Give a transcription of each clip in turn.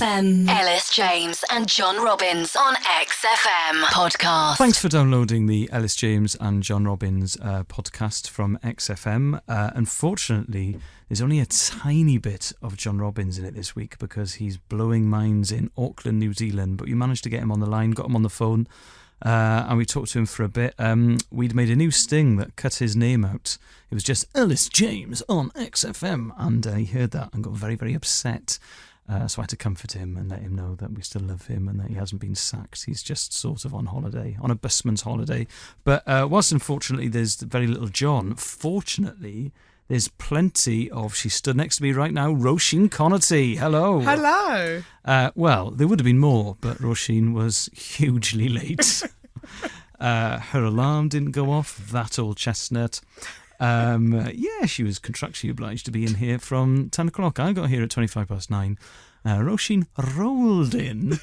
XFM. Elis James and John Robbins on XFM podcast. Thanks for downloading the Elis James and John Robbins podcast from XFM. Unfortunately, there's only a tiny bit of John Robbins in it this week because he's blowing minds in Auckland, New Zealand. But we managed to get him on the line, got him on the phone, and we talked to him for a bit. We'd made a new sting that cut his name out. It was just Elis James on XFM, and he heard that and got very, very upset. So I had to comfort him and let him know that we still love him and that he hasn't been sacked. He's just sort of on holiday, on a busman's holiday. But whilst unfortunately there's very little John, fortunately there's plenty of, she stood next to me right now, Roisin Conaty. Hello. Hello. Well, there would have been more, but Roisin was hugely late. Her alarm didn't go off, that old chestnut. She was contractually obliged to be in here from 10 o'clock. I got here at 9:25. Roisin rolled in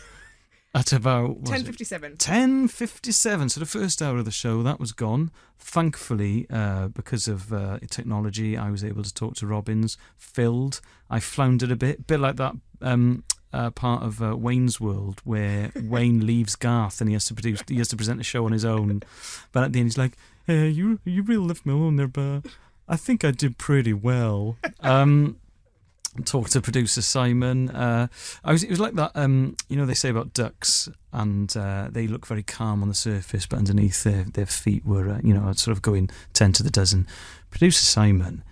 at about 10:57. 10:57. So the first hour of the show, that was gone. Thankfully, because of technology, I was able to talk to Robbins. Filled. I floundered a bit like that part of Wayne's World where Wayne leaves Garth and he has to present a show on his own. But at the end, he's like, "Hey, you really left me alone there, but I think I did pretty well." Talked to producer Simon. It was like that. They say about ducks, and they look very calm on the surface, but underneath their feet were, sort of going 10 to the dozen. Producer Simon,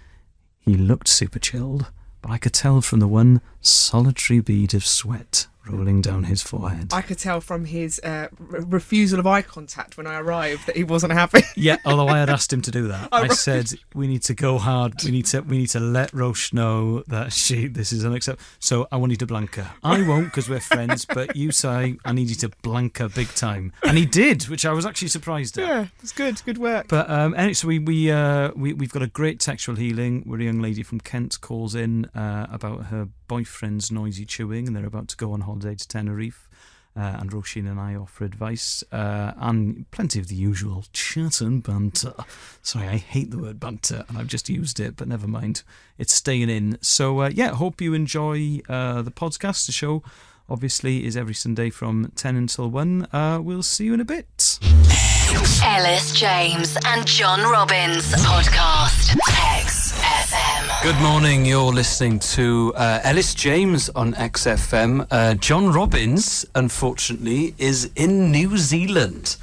he looked super chilled, but I could tell from the one solitary bead of sweat rolling down his forehead. I could tell from his refusal of eye contact when I arrived that he wasn't happy. Yeah, although I had asked him to do that. I said, we need to go hard. We need to let Roche know that this is unacceptable. So I want you to blank her. I won't because we're friends, but you say I need you to blank her big time. And he did, which I was actually surprised at. Yeah, it's good. Good work. But anyway, so we've got a great textual healing where a young lady from Kent calls in about her boyfriend's noisy chewing, and they're about to go on holiday to Tenerife, and Roisin and I offer advice and plenty of the usual chat and banter. Sorry, I hate the word banter and I've just used it, but never mind, it's staying in. So hope you enjoy the podcast. The show obviously is every Sunday from 10 until 1. We'll see you in a bit. Elis James and John Robbins podcast. XFM. Good morning, you're listening to Elis James on XFM. John Robbins, unfortunately, is in New Zealand.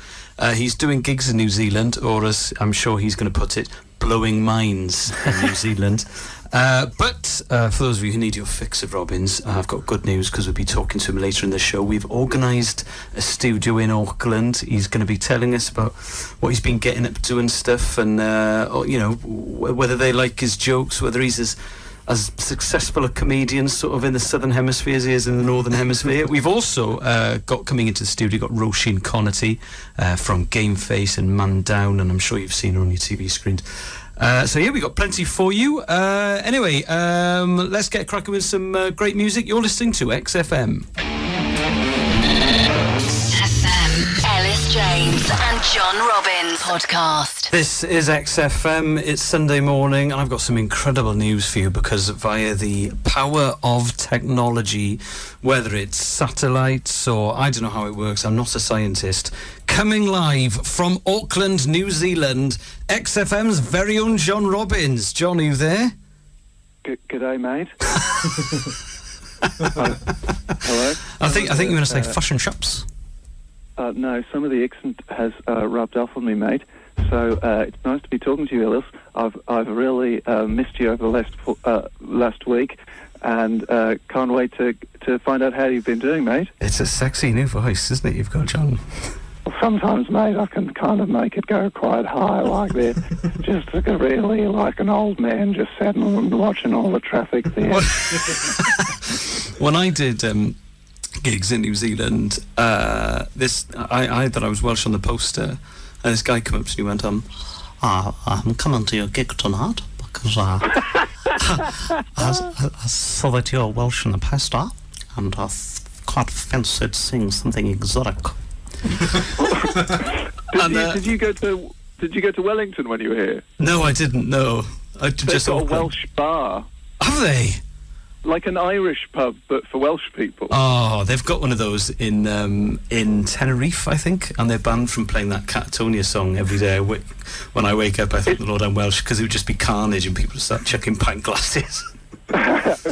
He's doing gigs in New Zealand, or as I'm sure he's going to put it, blowing minds in New Zealand. But for those of you who need your fix of Robbins, I've got good news because we'll be talking to him later in the show. We've organised a studio in Auckland. He's going to be telling us about what he's been getting up to and stuff, and whether they like his jokes, whether he's as successful a comedian sort of in the Southern Hemisphere as he is in the Northern Hemisphere. We've also got coming into the studio, got Roisin Conaty from Game Face and Man Down, and I'm sure you've seen her on your TV screens. We got plenty for you. Anyway, let's get cracking with some great music. You're listening to XFM. Elis James and John Robbins podcast. This is XFM. It's Sunday morning and I've got some incredible news for you because via the power of technology, whether it's satellites or I don't know how it works, I'm not a scientist, coming live from Auckland, New Zealand, XFM's very own John Robbins. John, are you there? G'day, mate. Hello. I think you're going to say fashion shops. No, some of the accent has rubbed off on me, mate. So it's nice to be talking to you, Elis. I've really missed you over the last week, and can't wait to find out how you've been doing, mate. It's a sexy new voice, isn't it? You've got, John. Well, sometimes, mate, I can kind of make it go quite high like that. Just like really like an old man just sitting and watching all the traffic there. When I did gigs in New Zealand, I thought I was Welsh on the poster, and this guy came up to me and went, I'm coming to your gig tonight because I saw that you're Welsh on the poster, and I quite fancied seeing something exotic. Did you go to Wellington when you were here? No, I didn't. No, They've got a Welsh bar. Have they? like an Irish pub, but for Welsh people. Oh, they've got one of those in Tenerife, I think, and they're banned from playing that Catatonia song every day. When I wake up, I think the Lord I'm Welsh, because it would just be carnage and people would start chucking pint glasses.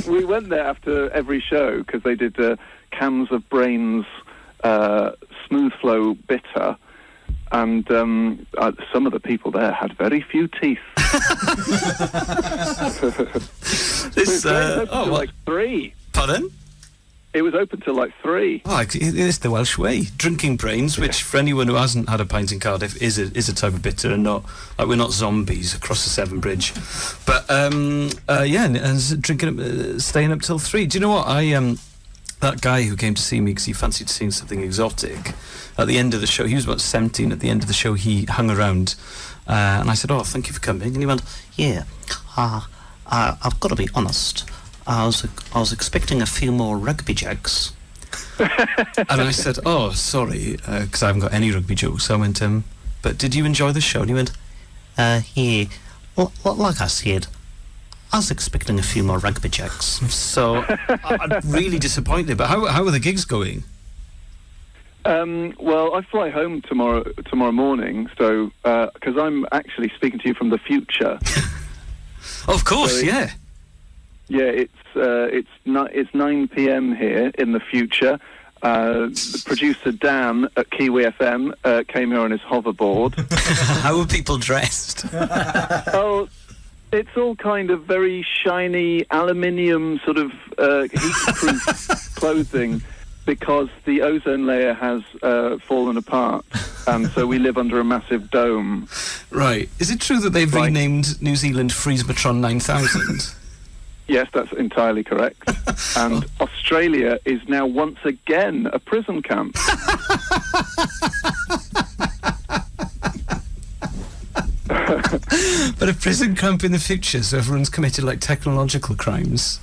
We went there after every show because they did cans of Brains Smooth Flow Bitter, and some of the people there had very few teeth. This, like 3. Pardon? It was open till like 3. Oh, it is the Welsh way. Drinking Brains, which for anyone who hasn't had a pint in Cardiff is a type of bitter, and not like we're not zombies across the Severn Bridge. But and drinking, staying up till 3. Do you know what that guy who came to see me because he fancied seeing something exotic, at the end of the show, he was about 17. At the end of the show, he hung around, and I said, "Oh, thank you for coming." And he went, "Yeah, I've got to be honest. I was expecting a few more rugby jokes." And I said, "Oh, sorry, because I haven't got any rugby jokes." So I went, "But did you enjoy the show?" And he went, "Yeah. Well, like I said, I was expecting a few more rugby jokes." So I'm really disappointed. But how are the gigs going? Well, I fly home tomorrow morning, so because I'm actually speaking to you from the future. Of course, so yeah. Yeah, it's 9 p.m. here in the future. The producer Dan at Kiwi FM came here on his hoverboard. How are people dressed? Oh, it's all kind of very shiny aluminium sort of heat-proof clothing, because the ozone layer has fallen apart, and so we live under a massive dome. Right. Is it true that they've renamed New Zealand Freezematron 9000? Yes, that's entirely correct. And Australia is now once again a prison camp. But a prison camp in the future, so everyone's committed like technological crimes.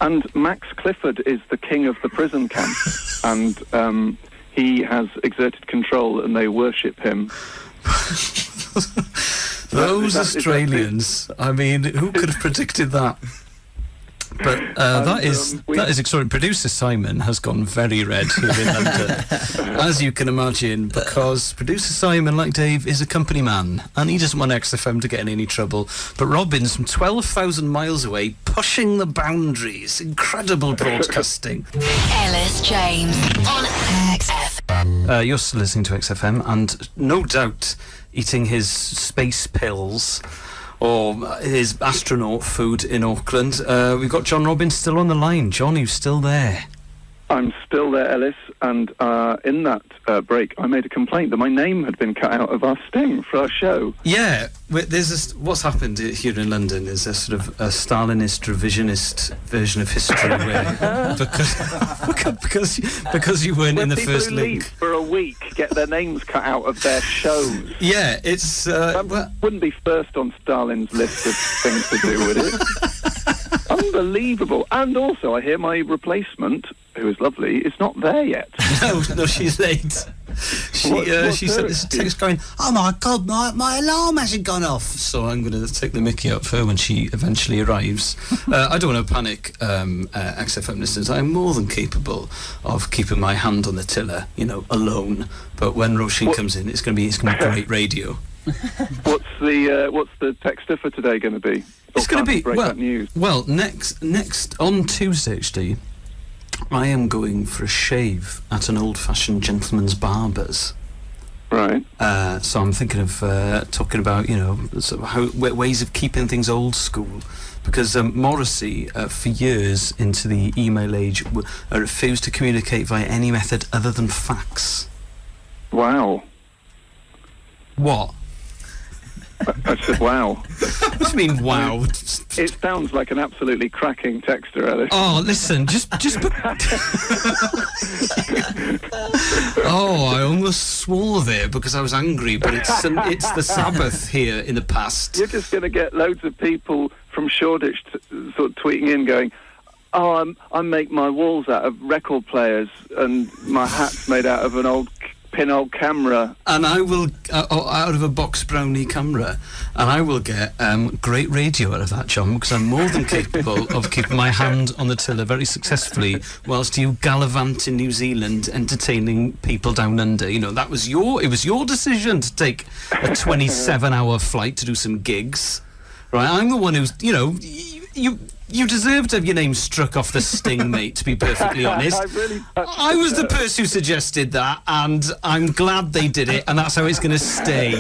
And Max Clifford is the king of the prison camp, and he has exerted control, and they worship him. Those Australians, I mean, who could have predicted that? But that is extraordinary. Producer Simon has gone very red here in London, as you can imagine, because producer Simon, like Dave, is a company man, and he doesn't want XFM to get in any trouble. But Robin's from 12,000 miles away, pushing the boundaries. Incredible broadcasting. Elis James on XFM. You're still listening to XFM, and no doubt eating his space pills or his astronaut food in Auckland. We've got John Robins still on the line. John, you still there? I'm still there, Elis, and in that break I made a complaint that my name had been cut out of our sting for our show. Yeah, what's happened here in London is a sort of a Stalinist, revisionist version of history where because you weren't in the first people who link. leave for a week get their names cut out of their shows. Yeah, it's wouldn't be first on Stalin's list of things to do, would it? Unbelievable. And also, I hear my replacement, who is lovely, is not there yet. No, she's late. She sent this text going, "Oh my God, my alarm hasn't gone off." So I'm going to take the mickey up for her when she eventually arrives. I don't want to panic, XFM listeners. I'm more than capable of keeping my hand on the tiller, alone. But when Roisin comes in, it's going to be great radio. What's the texter for today going to be? It's going to be news. Well, next on Tuesday, actually, I am going for a shave at an old-fashioned gentleman's barber's. Right. So I'm thinking of talking about, sort of ways of keeping things old school. Because Morrissey, for years into the email age, refused to communicate via any method other than fax. Wow. What? I said, wow. What do you mean, wow? It sounds like an absolutely cracking texter, Elis. Oh, listen, Oh, I almost swore there because I was angry, but it's the Sabbath here in the past. You're just going to get loads of people from Shoreditch sort of tweeting in going, "Oh, I make my walls out of record players and my hat's made out of an old pinhole camera. And I will, out of a box brownie camera, and I will get great radio out of that, John, because I'm more than capable of keeping my hand on the tiller very successfully whilst you gallivant in New Zealand entertaining people down under. You know, it was your decision to take a 27-hour flight to do some gigs. Right, I'm the one who's, you know, you deserve to have your name struck off the sting, mate, to be perfectly honest. I was the person who suggested that, and I'm glad they did it, and that's how it's going to stay.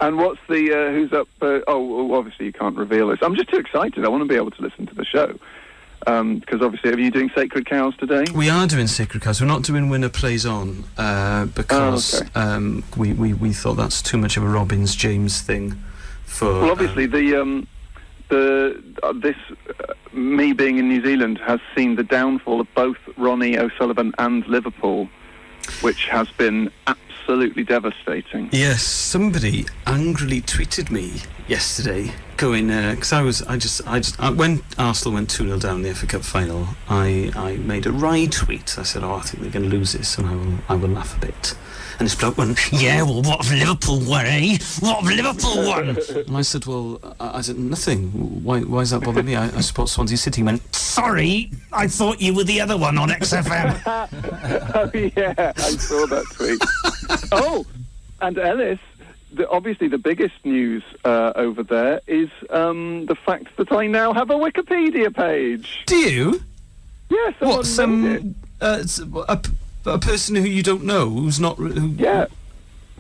And what's the, who's up, obviously you can't reveal this. I'm just too excited. I want to be able to listen to the show. Because obviously, are you doing Sacred Cows today? We are doing Sacred Cows. We're not doing Winner Plays On, because we thought that's too much of a Robbins James thing. Well, obviously, me being in New Zealand has seen the downfall of both Ronnie O'Sullivan and Liverpool, which has been absolutely devastating. Yes, somebody angrily tweeted me yesterday, going because when Arsenal went 2-0 down in the FA Cup final, I made a wry tweet. I said, I think they're going to lose this, and I will laugh a bit. And this bloke went, yeah, well, what have Liverpool won, eh? What have Liverpool won? And I said, well, I said, nothing. Why does that bother me? I support Swansea City. He went, sorry, I thought you were the other one on XFM. Oh, yeah, I saw that tweet. Oh, and Elis, obviously the biggest news over there is the fact that I now have a Wikipedia page. Do you? Yes. A person who you don't know, who's not... Yeah.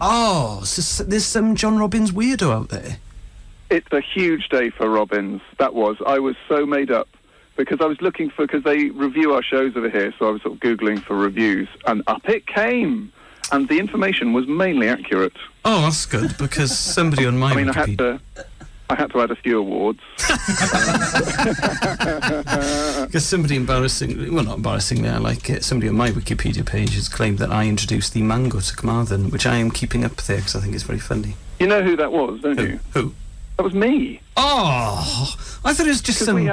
Oh, so there's some John Robbins weirdo out there. It's a huge day for Robbins. I was so made up, because I was looking for... Because they review our shows over here, so I was sort of Googling for reviews, and up it came. And the information was mainly accurate. Oh, that's good, because somebody on my Wikipedia... I had to add a few awards. Because somebody not embarrassingly, I like it, somebody on my Wikipedia page has claimed that I introduced the mango to Carmarthen, which I am keeping up there because I think it's very funny. You know who that was, don't you? Who? That was me. Oh, I thought it was just some...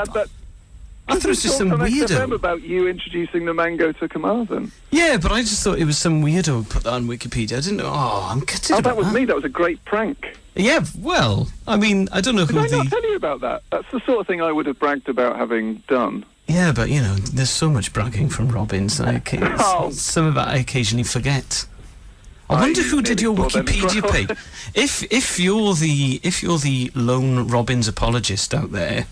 I thought it was just some weirdo about you introducing the mango to Carmarthen. Yeah, but I just thought it was some weirdo who put that on Wikipedia. I didn't know. Oh, I'm gutted about that. Was me. That was a great prank. Yeah, well, I mean, I don't know who Did I not tell you about that? That's the sort of thing I would have bragged about having done. Yeah, but, you know, there's so much bragging from Robbins, and some of that I occasionally forget. I wonder who did your Wikipedia page. If you're the lone Robbins apologist out there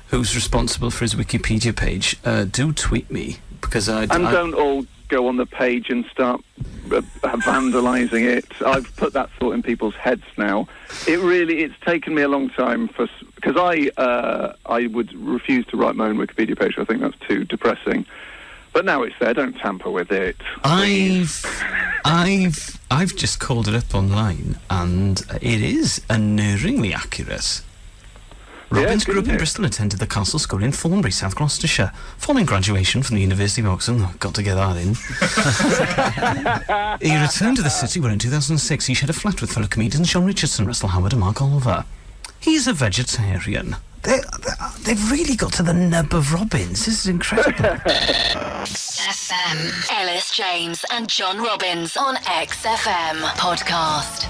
who's responsible for his Wikipedia page, do tweet me, because don't all go on the page and start vandalising it. I've put that thought in people's heads now. It's taken me a long time because I would refuse to write my own Wikipedia page. I think that's too depressing. But now it's there. Don't tamper with it. I've just called it up online, and it is unerringly accurate. Robbins grew up in Bristol and attended the Castle School in Thornbury, South Gloucestershire. Following graduation from the University of Oxford, got to get that in. He returned to the city where in 2006 he shared a flat with fellow comedians John Richardson, Russell Howard and Mark Oliver. He's a vegetarian. They've really got to the nub of Robbins. This is incredible. XFM. Elis James and John Robbins on XFM podcast.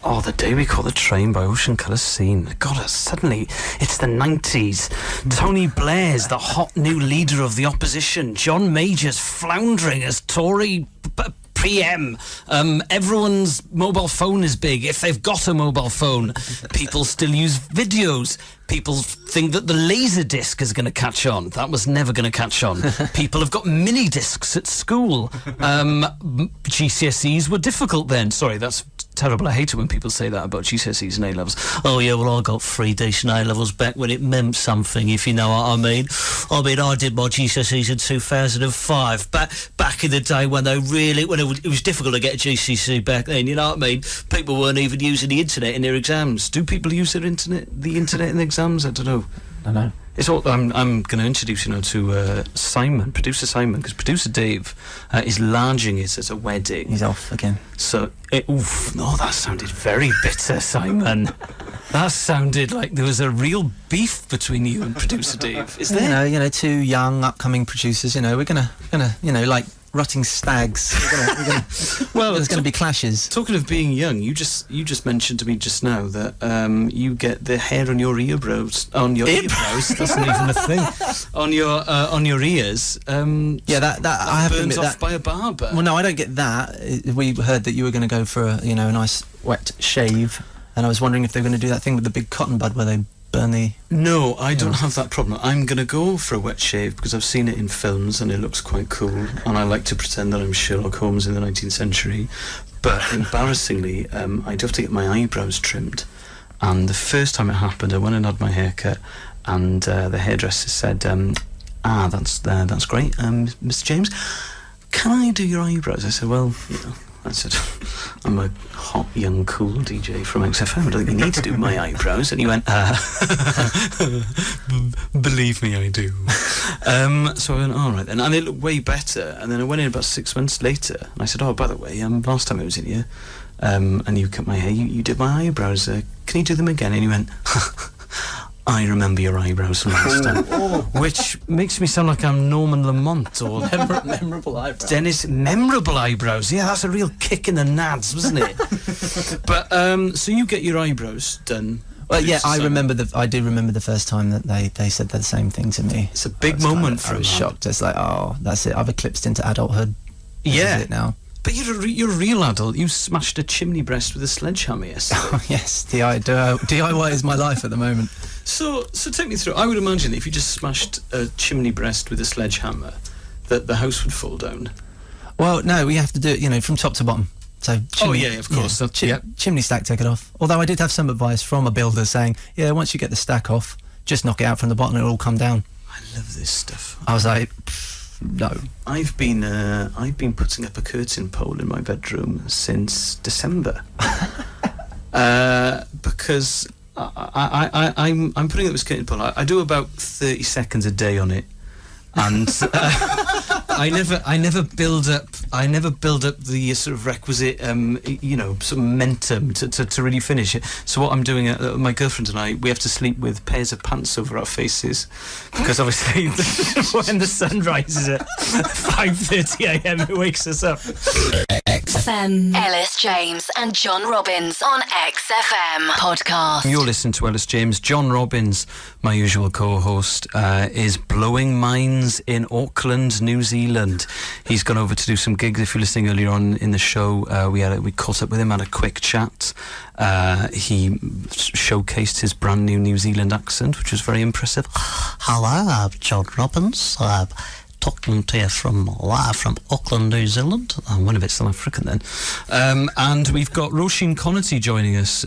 Oh, The Day We Caught the Train by Ocean Colour Scene. God, suddenly it's the 90s. Tony Blair's the hot new leader of the opposition. John Major's floundering as Tory PM. Everyone's mobile phone is big. If they've got a mobile phone, people still use videos. People think that the laser disc is going to catch on. That was never going to catch on. People have got mini discs at school. GCSEs were difficult then. Sorry, that's terrible. I hate it when people say that about GCSEs and A-levels. Oh, yeah, well, I got 3 decent A-levels back when it meant something, if you know what I mean. I did my GCSEs in 2005. Back in the day when it was difficult to get a GCSE back then, you know what I mean? People weren't even using the internet in their exams. Do people use the internet in the exams? I don't know. I know. It's all. I'm going to introduce you now to Simon, producer Simon, because producer Dave is larging it at a wedding. He's off again. So, that sounded very bitter, Simon. That sounded like there was a real beef between you and producer Dave. Is there? You know, two young upcoming producers. You know, we're gonna, like rotting stags. Well, there's going to be clashes. Talking of being young, you just mentioned to me just now that you get the hair on your eyebrows. That's not even a thing. On your ears. That I have to admit burns that off by a barber. Well, no, I don't get that. We heard that you were going to go for a nice wet shave, and I was wondering if they were going to do that thing with the big cotton bud where they burn the... No, I don't have that problem. I'm going to go for a wet shave because I've seen it in films and it looks quite cool, and I like to pretend that I'm Sherlock Holmes in the 19th century. But embarrassingly, I do have to get my eyebrows trimmed. And the first time it happened, I went and had my hair cut, and the hairdresser said, that's great, Mr. James, can I do your eyebrows? I said, well, I said, I'm a hot, young, cool DJ from XFM. I don't think you need to do my eyebrows. And he went, believe me, I do. So I went, all right then. And they looked way better. And then I went in about 6 months later, and I said, oh, by the way, last time I was in here, and you cut my hair, you did my eyebrows. Can you do them again? And he went, I remember your eyebrows from last time. Which makes me sound like I'm Norman Lamont or memorable eyebrows. Dennis. Memorable eyebrows. Yeah, that's a real kick in the nads, wasn't it? But so you get your eyebrows done. Well, yeah, I do remember the first time that they said the same thing to me. It's a big moment for I was shocked. It's like, oh, that's it. I've eclipsed into adulthood. Yeah. This is it now. But you're a real adult. You smashed a chimney breast with a sledgehammer yesterday. Oh, yes, DIY is my life at the moment. So take me through. I would imagine that if you just smashed a chimney breast with a sledgehammer, that the house would fall down. Well, no, we have to do it, from top to bottom. So chimney, of course. Chimney stack, take it off. Although I did have some advice from a builder saying, once you get the stack off, just knock it out from the bottom and it'll all come down. I love this stuff. I was like, no. I've been putting up a curtain pole in my bedroom since December, because I'm putting up this curtain pole. I do about 30 seconds a day on it, and I never build up the sort of requisite sort of momentum to really finish it. So what I'm doing, my girlfriend and I, we have to sleep with pairs of pants over our faces, because obviously when the sun rises at 5:30 a.m. it wakes us up. XFM. Elis James and John Robbins on XFM podcast. You're listening to Elis James. John Robbins, my usual co-host, is blowing minds in Auckland, New Zealand. He's gone over to do some gigs. If you're listening earlier on in the show, we caught up with him, had a quick chat. He showcased his brand new New Zealand accent, which was very impressive. Hello, I'm John Robbins. Talking to you live from Auckland, New Zealand. I'm one a bit South African then. And we've got Roisin Conaty joining us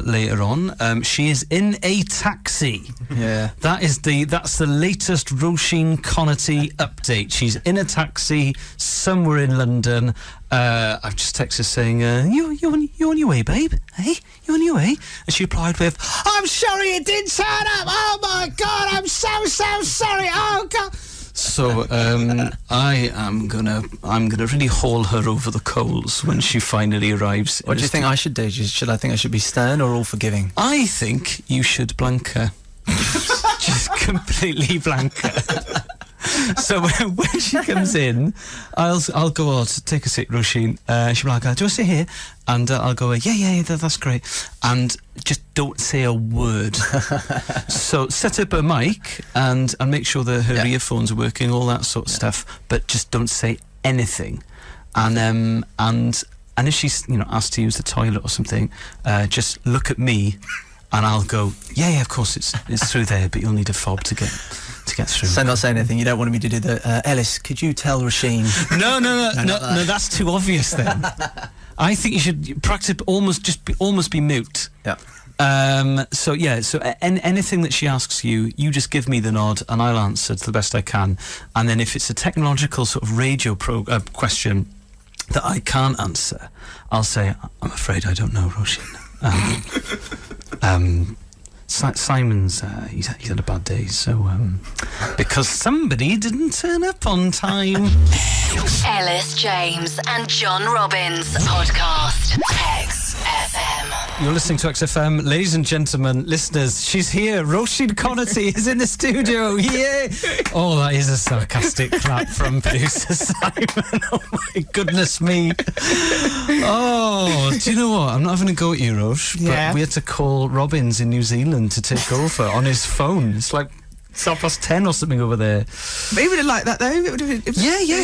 later on. She is in a taxi. Yeah. That's the latest Roisin Conaty update. She's in a taxi somewhere in London. I've just texted her saying, you on your way, babe? Hey, you on your way? And she replied with, I'm sorry it didn't turn up. Oh my God, I'm so sorry. Oh God. So I'm gonna really haul her over the coals when she finally arrives. What do you think I should do? I think I should be stern or all forgiving? I think you should blank her. Just completely blank her. So when she comes in, I'll go, take a seat, Roisin. She'll be like, do you want to sit here? And I'll go, yeah, that's great. And just don't say a word. So set up a mic and make sure that her earphones are working, all that sort of stuff. But just don't say anything. And if she's asked to use the toilet or something, just look at me. And I'll go, yeah, of course it's through there, but you'll need a fob to get through. So not saying anything. You don't want me to do the Elis, could you tell Roisin? No, that's too obvious then. I think you should practice almost be mute. Yeah. So anything that she asks you, you just give me the nod and I'll answer to the best I can. And then if it's a technological sort of radio question that I can't answer, I'll say, I'm afraid I don't know, Roisin. Simon's he's had a bad day, so because somebody didn't turn up on time. Elis James and John Robbins podcast. XFM. You're listening to XFM. Ladies and gentlemen, listeners, she's here. Roisin Conaty is in the studio. Yeah. Oh, that is a sarcastic clap from producer Simon. Oh, my goodness me. Oh, do you know what? I'm not having a go at you, Roche, Yeah. but we had to call Robbins in New Zealand to take over on his phone. It's like 10:30 or something over there. But he would have liked that though. He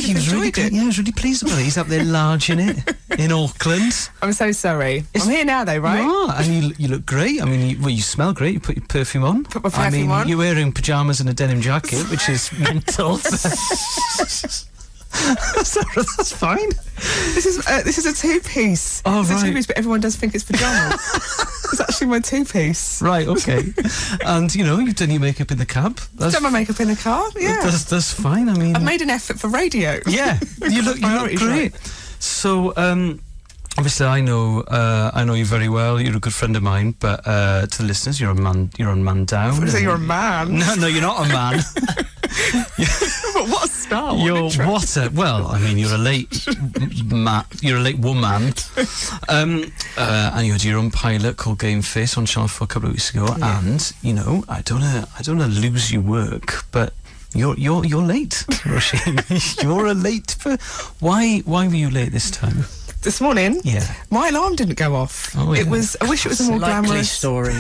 He was really good. Yeah, I was really pleased about it. He's up there larging it in Auckland. I'm so sorry. I'm here now though, right? You are, and you look great. I mean, you smell great. You put your perfume on. Put my perfume on. You're wearing pyjamas and a denim jacket, which is mental. That's fine. This is a two-piece. Oh, it's right. a two-piece, but everyone does think it's pyjamas. It's actually my two-piece. Right, okay. And, you've done your makeup in the cab. I've done my makeup in the car, yeah. That's fine. I mean... I've made an effort for radio. Yeah, you look Priorities, great. right. So, obviously, I know you very well. You're a good friend of mine, but to the listeners, you're on man down. What is it, you're a man? No, you're not a man. But what a start! You're a late woman, and you had your own pilot called Game Face on Channel 4 a couple of weeks ago. Yeah. And I don't wanna lose your work, but you're late, Roisin. You're late. Why were you late this time? This morning, Yeah. my alarm didn't go off. Oh, yeah. It was. I wish it was a more Likely glamorous story.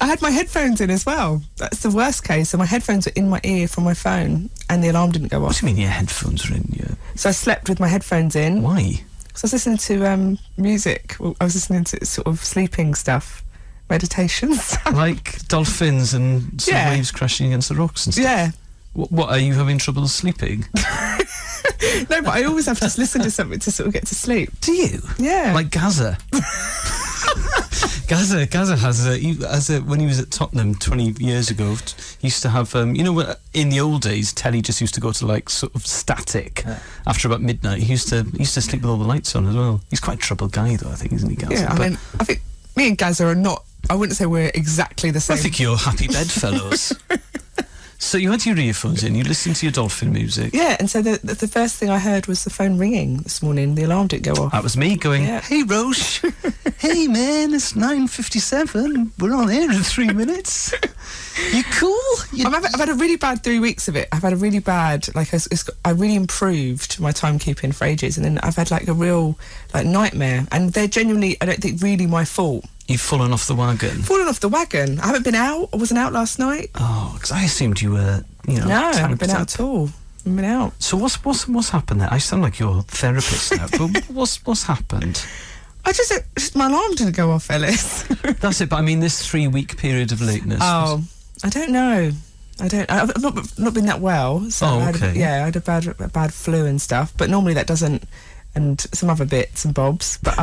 I had my headphones in as well. That's the worst case. So my headphones were in my ear from my phone, and the alarm didn't go What off. do you mean your headphones are in you? So I slept with my headphones in. Why? So I was listening to music. Well, I was listening to sort of sleeping stuff, meditations. Like dolphins and some Yeah. waves crashing against the rocks and stuff? Yeah. What, are you having trouble sleeping? No, but I always have to listen to something to sort of get to sleep. Do you? Yeah. Like Gaza. Gaza has when he was at Tottenham 20 years ago, he used to have in the old days telly just used to go to like sort of static after about midnight. He used to sleep with all the lights on as well. He's quite a troubled guy though, I think, isn't he, Gaza? Yeah, But I think me and Gaza are not. I wouldn't say we're exactly the I same. think you're happy bedfellows. So you had your earphones in, you listened to your dolphin music. Yeah, and so the first thing I heard was the phone ringing this morning. The alarm didn't go off. That was me going, Yeah. Hey Roche, hey man, it's 9:57. We're on air in 3 minutes. You cool? I've had a really bad 3 weeks of it. I've had a really bad, I really improved my timekeeping for ages, and then I've had like a real nightmare, and they're genuinely, I don't think, really my fault. You've fallen off the wagon. Fallen off the wagon. I haven't been out. I wasn't out last night. Oh, because I assumed you were, No, I haven't been tanked out up. at all. I haven't been out. So what's happened there? I sound like your therapist now, but what's happened? Just my alarm didn't go off, Elis. That's it. But I mean, this 3-week period of lateness. Oh, I don't know. I've not been that well. So Oh, I okay. had a bad flu and stuff. But normally that doesn't, and some other bits and bobs. But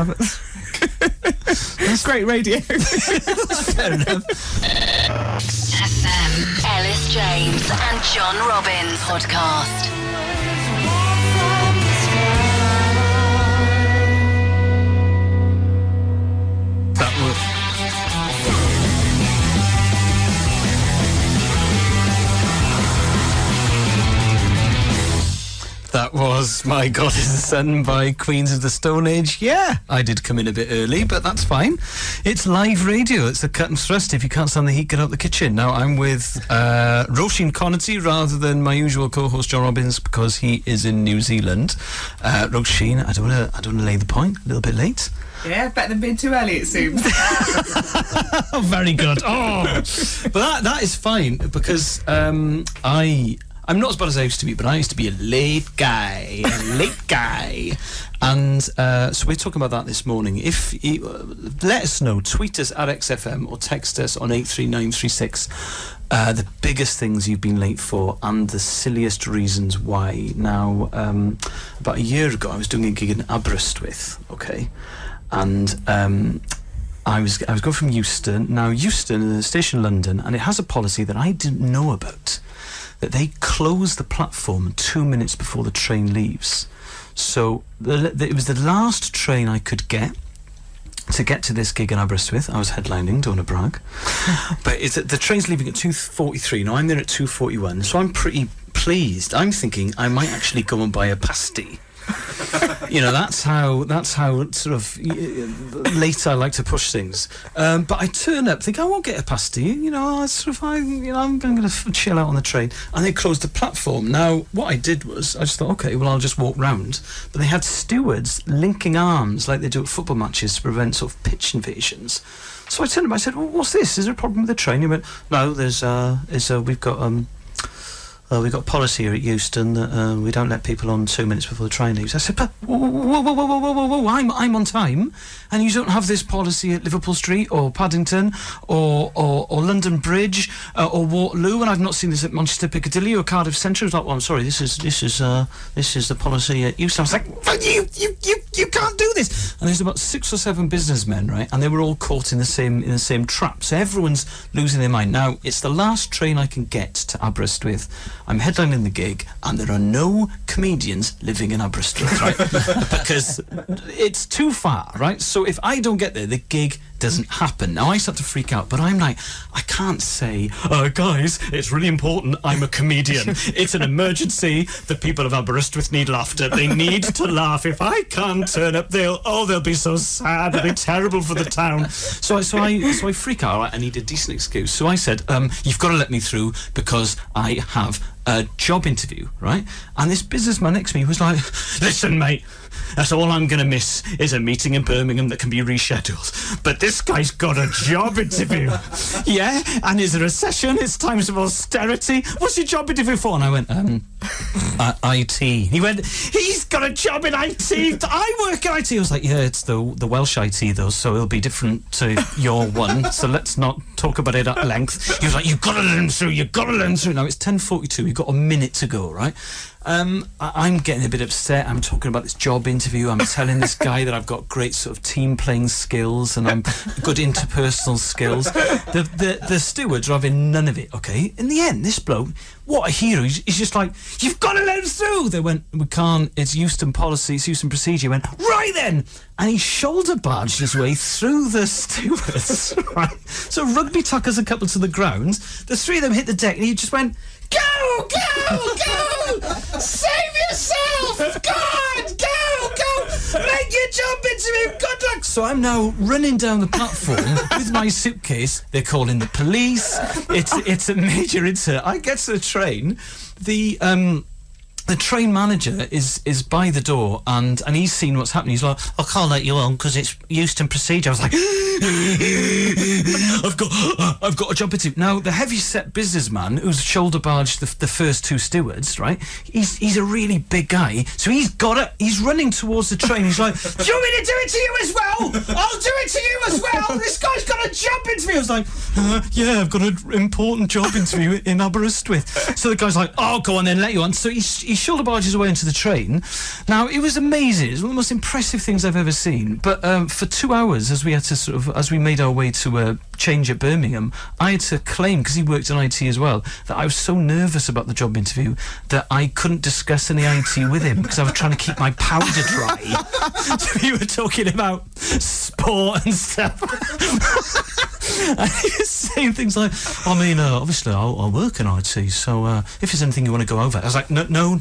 that's great radio. Fair enough. FM. Elis James and John Robbins podcast. That was My God is the Sun by Queens of the Stone Age. Yeah, I did come in a bit early, but that's fine. It's live radio. It's the cut and thrust. If you can't stand the heat, get out the kitchen. Now, I'm with Roisin Conaty rather than my usual co-host John Robbins because he is in New Zealand. Roisin, I don't want to lay the point. A little bit late. Yeah, better than being too early, it seems. Oh, very good. Oh, but that is fine because I'm not as bad as I used to be, but I used to be a late guy. And so we're talking about that this morning. If let us know, tweet us at XFM or text us on 83936 the biggest things you've been late for and the silliest reasons why. Now, about a year ago, I was doing a gig in Aberystwyth, okay? And I was going from Euston. Now, Euston is a station in London, and it has a policy that I didn't know about, that they close the platform 2 minutes before the train leaves. So it was the last train I could get to this gig in Aberystwyth. I was headlining, don't want to brag. But the train's leaving at 2:43. Now I'm there at 2:41, so I'm pretty pleased. I'm thinking I might actually go and buy a pasty. You know, that's how sort of late I like to push things. But I turn up, think I won't get a pasty. You know, I'm going to chill out on the train, and they closed the platform. Now, what I did was I just thought, okay, well, I'll just walk round. But they had stewards linking arms like they do at football matches to prevent sort of pitch invasions. So I turned to him, I said, well, what's this? Is there a problem with the train? He went, no, we've got policy here at Euston that we don't let people on 2 minutes before the train leaves. I said, but whoa, I'm on time, and you don't have this policy at Liverpool Street or Paddington or London Bridge or Waterloo, and I've not seen this at Manchester Piccadilly or Cardiff Central. I was like, well, I'm sorry, this is the policy at Euston. I was like, but you can't do this. And there's about 6 or 7 businessmen, right, and they were all caught in the same trap. So everyone's losing their mind. Now, it's the last train I can get to Aberystwyth. I'm headlining the gig, and there are no comedians living in Aberystwyth, right? Because it's too far, right? So if I don't get there, the gig doesn't happen. Now, I start to freak out, but I'm like, I can't say, guys, it's really important, I'm a comedian. It's an emergency. The people of Aberystwyth need laughter. They need to laugh. If I can't turn up, they'll be so sad. It'll be terrible for the town. So I freak out. Right? I need a decent excuse. So I said, you've got to let me through because I have a job interview, right? And this businessman next to me was like, listen, mate, that's all I'm going to miss is a meeting in Birmingham that can be rescheduled. But this guy's got a job interview. Yeah? And is there a session? It's times of austerity. What's your job interview for? And I went, IT. He went, he's got a job in IT. I work in IT. I was like, yeah, it's the Welsh IT, though, so it'll be different to your one. So let's not talk about it at length. He was like, you've got to let him through. You've got to let him through. Now, it's 10:42. We've got a minute to go, right? I'm getting a bit upset. I'm talking about this job interview. I'm telling this guy that I've got great sort of team playing skills and I'm good interpersonal skills. The stewards are having none of it, okay? In the end, this bloke, what a hero. He's just like, you've got to let him through. They went, we can't, it's Euston policy, it's Euston procedure. He went, right then. And he shoulder barged his way through the stewards, right? So rugby tuckers a couple to the ground. The 3 of them hit the deck and he just went, go! Save yourself! God, go! Make your job interview! Good luck! So I'm now running down the platform with my suitcase. They're calling the police. It's a major incident. I get to the train. The train manager is by the door and he's seen what's happening. He's like, I can't let you on because it's Euston procedure. I was like, I've got a job interview. Now, the heavy-set businessman who's shoulder barged the first 2 stewards, right? He's a really big guy, so he's running towards the train. He's like, do you want me to do it to you as well? I'll do it to you as well. This guy's got a job interview. I was like, yeah, I've got an important job interview in Aberystwyth. So the guy's like, oh, go on then, let you on. So he shoulder barges away into the train. Now, it was amazing. It was one of the most impressive things I've ever seen. But for 2 hours, as we made our way to change at Birmingham, I had to claim, because he worked in IT as well, that I was so nervous about the job interview that I couldn't discuss any IT with him because I was trying to keep my powder dry. So we were talking about sport and stuff. And he was saying things like, I mean, obviously I'll work in IT, so if there's anything you want to go over. I was like, no,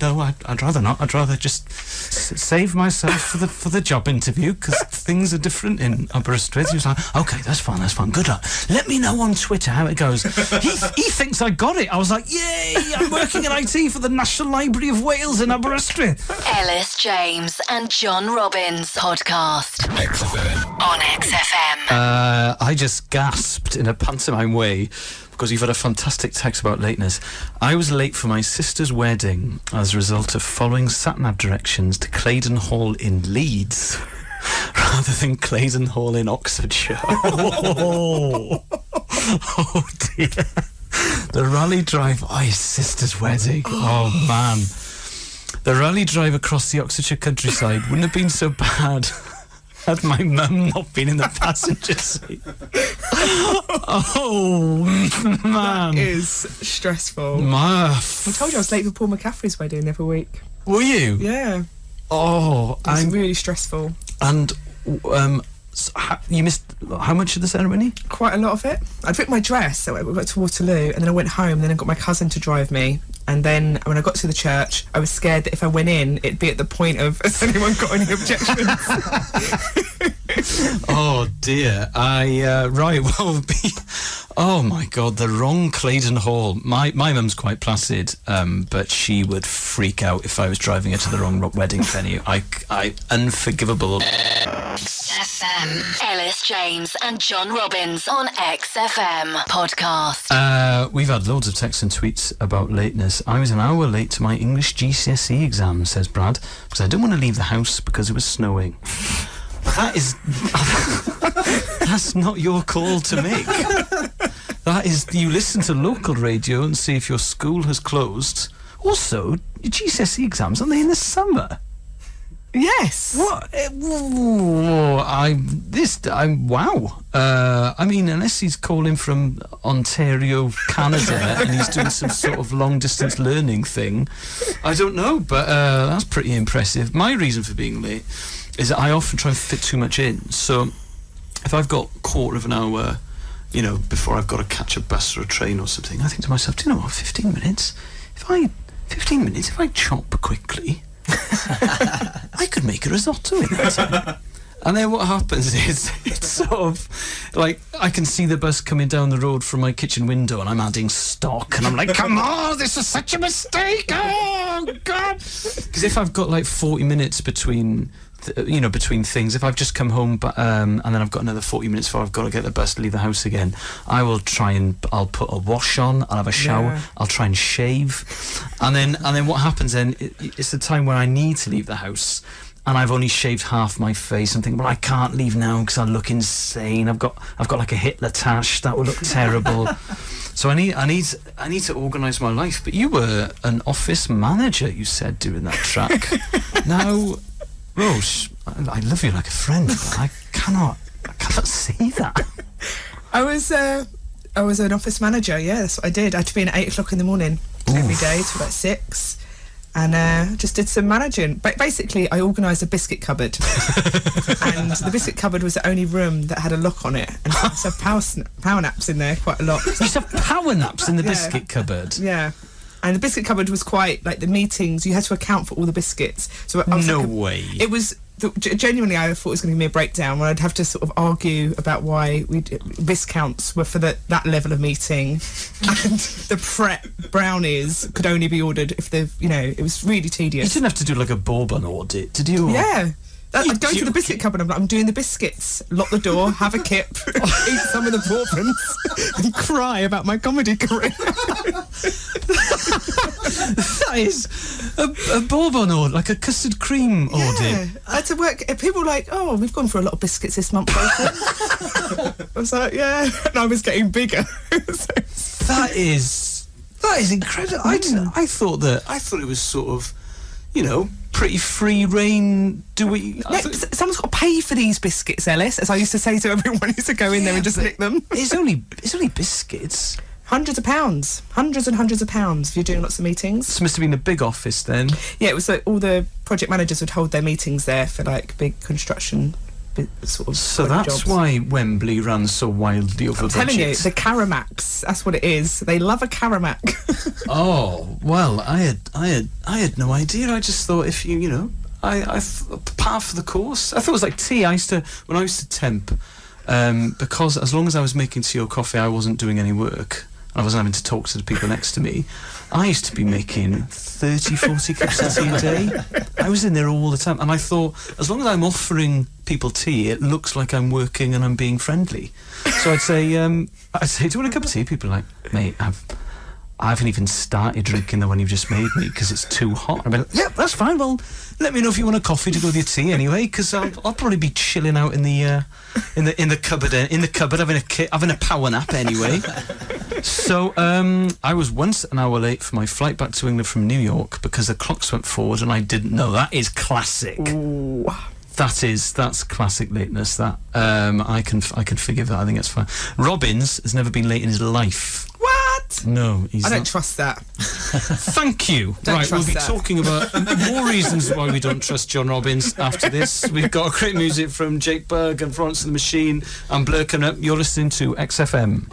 I'd rather not. I'd rather just save myself for the job interview because things are different in Aberystwyth. He was like, okay, that's fine, good luck. Let me know on Twitter how it goes. He thinks I got it. I was like, yay, I'm working in IT for the National Library of Wales in Aberystwyth. Ellis James and John Robbins podcast XFM. on XFM. I just gasped in a pantomime way because you've had a fantastic text about lateness. I was late for my sister's wedding as a result of following sat-nav directions to Claydon Hall in Leeds rather than Claydon Hall in Oxfordshire. Oh dear. The rally drive, his sister's wedding. Oh man. The rally drive across the Oxfordshire countryside wouldn't have been so bad had my mum not been in the passenger seat. Oh, man. That is stressful. I told you I was late for Paul McCaffrey's wedding the other week. Were you? Yeah. Oh, It was really stressful. And You missed how much of the ceremony? Quite a lot of it. I'd booked my dress, so we got to Waterloo, and then I went home, and then I got my cousin to drive me. And then when I got to the church, I was scared that if I went in, it'd be at the point of, has anyone got any objections? Oh dear. Oh my God, the wrong Claydon Hall. My mum's quite placid, but she would freak out if I was driving her to the wrong wedding venue. Unforgivable. XFM. Elis James and John Robbins on XFM podcast. We've had loads of texts and tweets about lateness. I was an hour late to my English GCSE exam, says Brad, because I didn't want to leave the house because it was snowing. That's not your call to make. That is, you listen to local radio and see if your school has closed. Also, your GCSE exams, aren't they in the summer? Yes. What? Wow. I mean, unless he's calling from Ontario, Canada, and he's doing some sort of long-distance learning thing, I don't know, but that's pretty impressive. My reason for being late is that I often try and fit too much in. So if I've got a quarter of an hour, before I've got to catch a bus or a train or something, I think to myself, do you know what, 15 minutes? If I chop quickly, I could make a risotto in that time. And then what happens is, it's sort of like, I can see the bus coming down the road from my kitchen window and I'm adding stock and I'm like, come on, this is such a mistake, oh God. Because if I've got like 40 minutes between things, if I've just come home and then I've got another 40 minutes before I've got to get the bus to leave the house again, I'll put a wash on, I'll have a shower, I'll try and shave, and then what happens then, it's the time where I need to leave the house and I've only shaved half my face. I'm thinking, well, I can't leave now because I look insane. I've got like a Hitler tash, that would look terrible. So I need to organise my life. But you were an office manager, you said, doing that track. Now, Rose, I love you like a friend, but I cannot see that. I was an office manager, yeah, that's what I did. I had to be in at 8 o'clock in the morning every day till about 6. And just did some managing. But basically, I organised a biscuit cupboard. And the biscuit cupboard was the only room that had a lock on it. And I used to have power naps in there quite a lot. You used to have power naps in the biscuit cupboard? Yeah. And the biscuit cupboard was quite, like, the meetings, you had to account for all the biscuits. So I was way. It was, genuinely, I thought it was going to be a breakdown where I'd have to sort of argue about why viscounts were for that level of meeting. And the prep brownies could only be ordered if it was really tedious. You didn't have to do like a bourbon audit, did you? Yeah. I'd go to the biscuit cupboard and I'm like, I'm doing the biscuits, lock the door, have a kip, eat some of the bourbons and cry about my comedy career. That is a bourbon audit, like a custard cream audit. Yeah, I had to work. People were like, oh, we've gone for a lot of biscuits this month. I was like, yeah, and I was getting bigger. That is incredible. I thought it was sort of, pretty free reign. Someone's got to pay for these biscuits, Elis, as I used to say to everyone who used to go in there and just lick them. It's only biscuits. Hundreds and hundreds of pounds if you're doing lots of meetings. This must have been a big office then. Yeah, it was like all the project managers would hold their meetings there for like big construction sort of. So that's jobs. why Wembley ran so wildly over budget. I'm telling you, the Caramacs, that's what it is. They love a Caramac. Oh well, I had no idea. I just thought if I par for the course. I thought it was like tea. When I used to temp, because as long as I was making tea or coffee, I wasn't doing any work. I wasn't having to talk to the people next to me. I used to be making 30, 40 cups of tea a day. I was in there all the time. And I thought, as long as I'm offering people tea, it looks like I'm working and I'm being friendly. So I'd say, do you want a cup of tea? People are like, mate, I haven't even started drinking the one you've just made me because it's too hot. I'd be like, yeah, that's fine. Well, let me know if you want a coffee to go with your tea anyway, because I'll probably be chilling out in the cupboard having a power nap anyway. So I was once an hour late for my flight back to England from New York because the clocks went forward and I didn't know. That is classic. Ooh. That's classic lateness. That I can forgive that. I think that's fine. Robbins has never been late in his life. What? that? No, he's I don't not. trust that. Thank you. Don't Right, we'll trust be that. talking about more reasons why we don't trust John Robbins after this. We've got great music from Jake Berg and Florence and the Machine and Blur coming up. You're listening to XFM.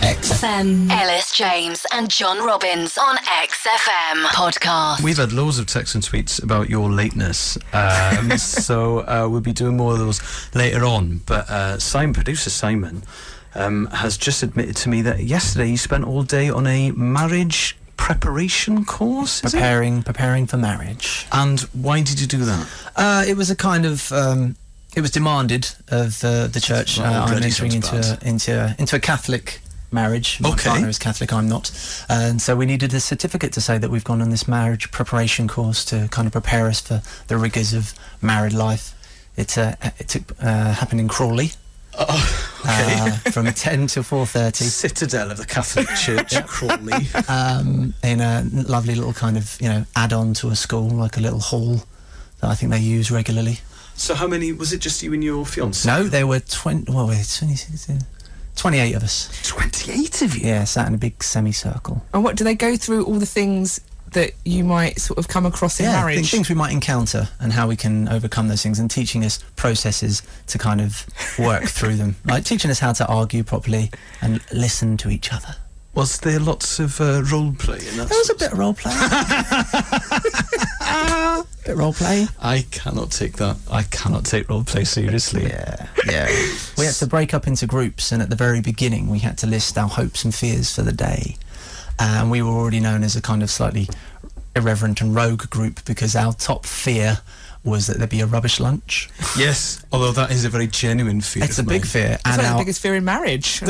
XFM. Elis James and John Robbins on XFM podcast. We've had loads of texts and tweets about your lateness, so we'll be doing more of those later on. But producer Simon has just admitted to me that yesterday he spent all day on a marriage preparation course. Preparing for marriage. And why did you do that? It was a kind of it was demanded of the church. Well, I'm already entering sounds into a Catholic marriage. My Okay. partner is Catholic, I'm not, and so we needed a certificate to say that we've gone on this marriage preparation course to kind of prepare us for the rigours of married life. It happened in Crawley. Oh, okay. From 10 to 4:30. Citadel of the Catholic Church, Crawley. In a lovely little kind of, add-on to a school, like a little hall that I think they use regularly. So how many, was it just you and your fiancée? No, there were 28 of us. 28 of you? Yeah, sat in a big semicircle. And what do they go through? All the things that you might sort of come across in marriage? Things we might encounter and how we can overcome those things, and teaching us processes to kind of work through them. Like teaching us how to argue properly and listen to each other. Was there lots of role play in that? There was a bit of role play. Bit of role play. I cannot take that. I cannot take role play seriously. Yeah. We had to break up into groups, and at the very beginning we had to list our hopes and fears for the day. And we were already known as a kind of slightly irreverent and rogue group because our top fear was that there'd be a rubbish lunch. Yes, although that is a very genuine fear. It's a big fear. It's like the biggest fear in marriage.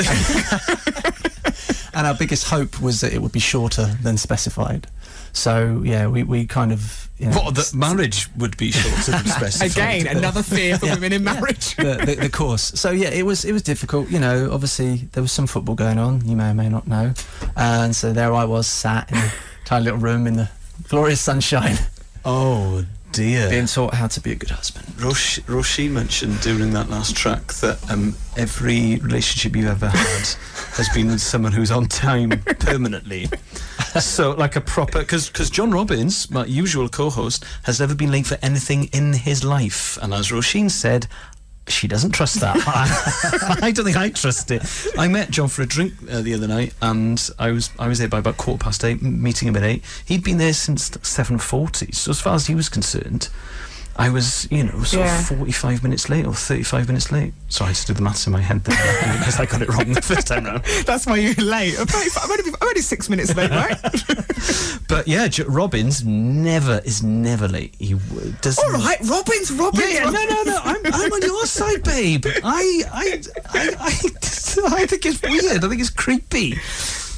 And our biggest hope was that it would be shorter than specified. So, yeah, we kind of... What, that marriage would be shorter than specified? Again, another fear for women in marriage. the course. So, yeah, it was difficult. Obviously, there was some football going on, you may or may not know. And so there I was, sat in a tiny little room in the glorious sunshine. Oh, dear. Being taught how to be a good husband. Roisin mentioned during that last track that every relationship you've ever had has been with someone who's on time permanently. So, like a proper... Because John Robbins, my usual co-host, has never been late for anything in his life. And as Roisin said, she doesn't trust that. I don't think I trust it. I met John for a drink the other night, and I was there by about 8:15, meeting him at 8. He'd been there since 7:40. So as far as he was concerned, I was, sort of 45 minutes late or 35 minutes late. So I had to do the maths in my head there because I got it wrong the first time round. That's why you're late. I'm only 6 minutes late, right? But yeah, Robbins is never late. He doesn't. All right, Robbins. Yeah, no. I'm on your side, babe. I think it's weird. I think it's creepy.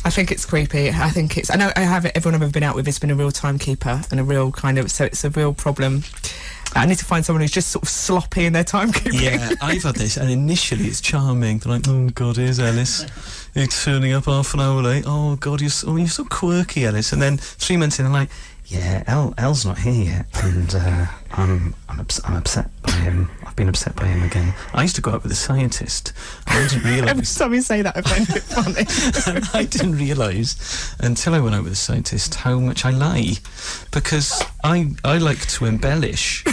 I think it's creepy. I know everyone I've ever been out with has been a real timekeeper and a real so it's a real problem. I need to find someone who's just sort of sloppy in their timekeeping. Yeah, I've had this, and initially it's charming. They're like, oh God, here's Elis. You're turning up half an hour late. Oh God, you're so quirky, Elis. And then 3 months in, I'm like, yeah, El's not here yet, and I'm upset by him. I've been upset by him again. I used to go out with a scientist. I didn't realise. Every time you say that, I find it funny. And I didn't realise until I went out with a scientist how much I lie, because I like to embellish.